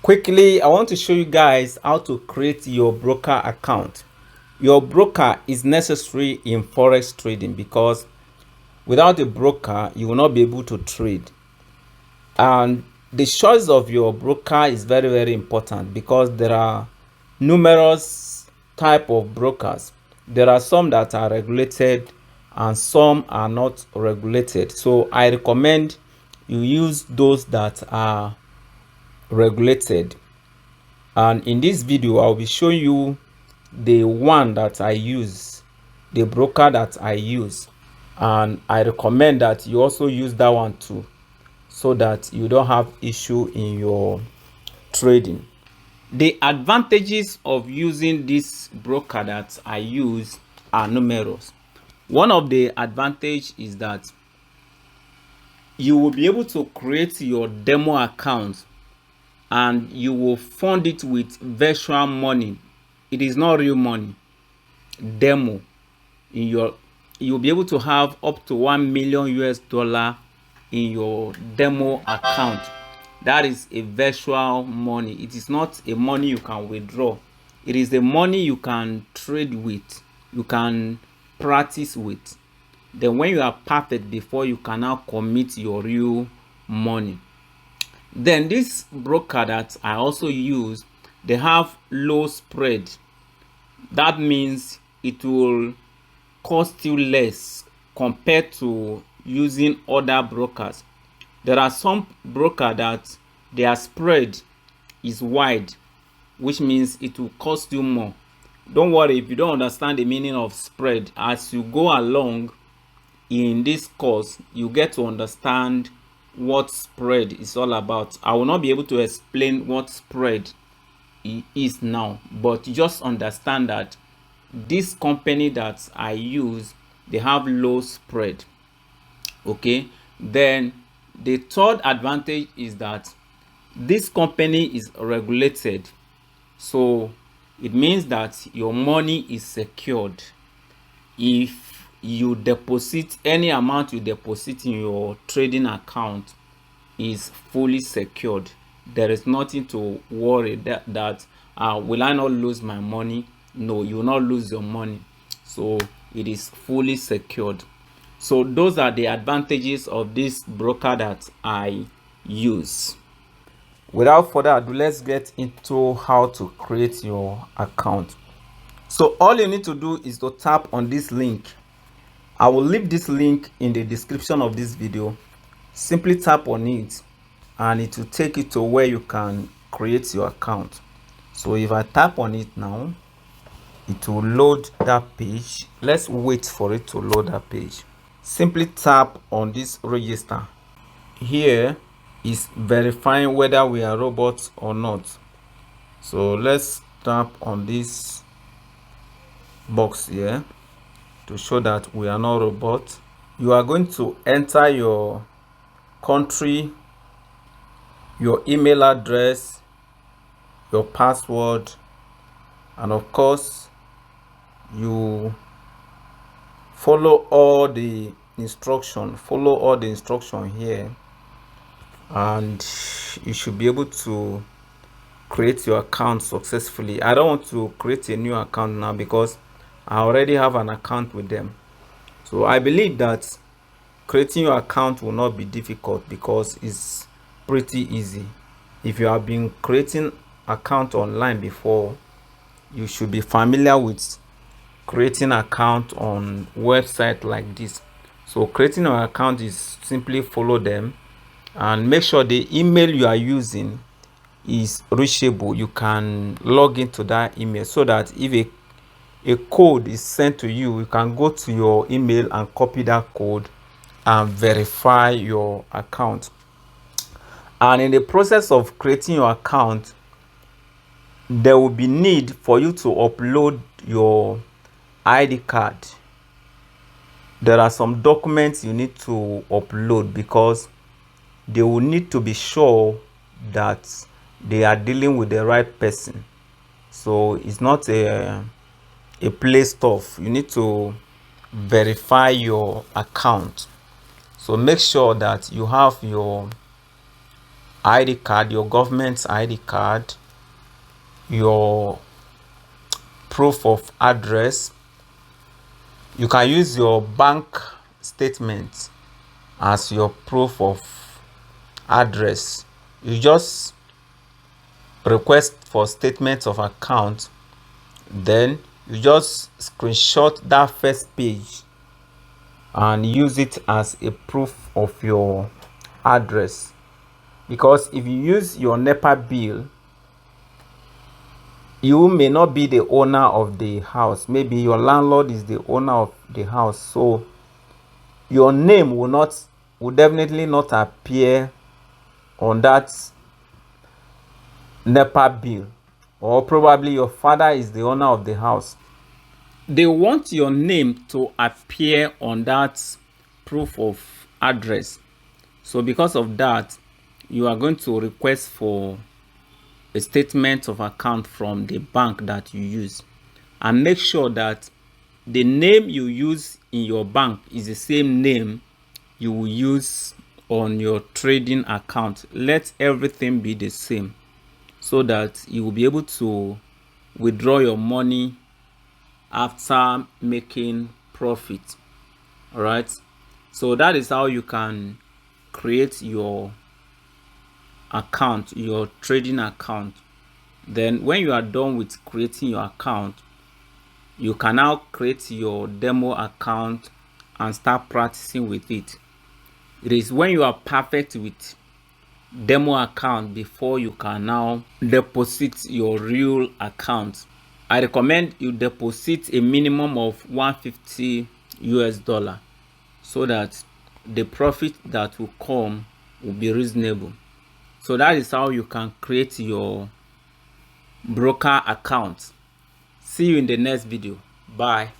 Quickly, I want to show you guys how to create your broker account. Your broker is necessary in forex trading because without a broker you will not be able to trade. And the choice of your broker is very important because there are numerous type of brokers. There are some that are regulated and some are not regulated, so I recommend you use those that are regulated. And in this video I'll be showing you the one that I use, the broker that I use, and I recommend that you also use that one too, so that you don't have issue in your trading. The advantages of using this broker that I use are numerous. One of the advantage is that you will be able to create your demo account and you will fund it with virtual money. It is not real money. Demo in your, you'll be able to have up to 1 million US dollar in your demo account. That is a virtual money. It is not a money you can withdraw. It is the money you can trade with, you can practice with. Then when you are perfect, before you can now commit your real money. Then this broker that I also use, they have low spread. That means it will cost you less compared to using other brokers. There are some broker that their spread is wide, which means it will cost you more. Don't worry if you don't understand the meaning of spread. As you go along in this course, you get to understand what spread is all about. I will not be able to explain what spread is now, but just understand that this company that I use, they have low spread. Okay, then the third advantage is that this company is regulated, so it means that your money is secured. If you deposit any amount, you deposit in your trading account is fully secured. There is nothing to worry that will I not lose my money? No, you will not lose your money. So it is fully secured. So those are the advantages of this broker that I use. Without further ado, let's get into how to create your account. So all you need to do is to tap on this link. I will leave this link in the description of this video. Simply tap on it and it will take you to where you can create your account. So if I tap on it now, it will load that page. Let's wait for it to load that page. Simply tap on this register. Here is verifying whether we are robots or not. So let's tap on this box here to show that we are not robots. You are going to enter your country, your email address, your password, and of course you follow all the instruction here, and you should be able to create your account successfully. I don't want to create a new account now because I already have an account with them. So I believe that creating your account will not be difficult because it's pretty easy. If you have been creating account online before, you should be familiar with creating account on website like this. So creating an account is simply follow them and make sure the email you are using is reachable. You can log into that email so that if a code is sent to you, you can go to your email and copy that code and verify your account. And in the process of creating your account, there will be need for you to upload your ID card. There are some documents you need to upload because they will need to be sure that they are dealing with the right person. So it's not a play stuff. You need to verify your account. So make sure that you have your ID card, your government's ID card, your proof of address. You can use your bank statement as your proof of address. You just request for statement of account, then you just screenshot that first page and use it as a proof of your address. Because if you use your NEPA bill, you may not be the owner of the house. Maybe your landlord is the owner of the house, so your name will definitely not appear on that NEPA bill. Or probably your father is the owner of the house. They want your name to appear on that proof of address. So because of that, you are going to request for a statement of account from the bank that you use, and make sure that the name you use in your bank is the same name you will use on your trading account. Let everything be the same so that you will be able to withdraw your money after making profit. All right, so that is how you can create your account, your trading account. Then when you are done with creating your account, you can now create your demo account and start practicing with it. It is when you are perfect with demo account before you can now deposit your real account. I recommend you deposit a minimum of $150 so that the profit that will come will be reasonable. So that is how you can create your broker account. See you in the next video. Bye.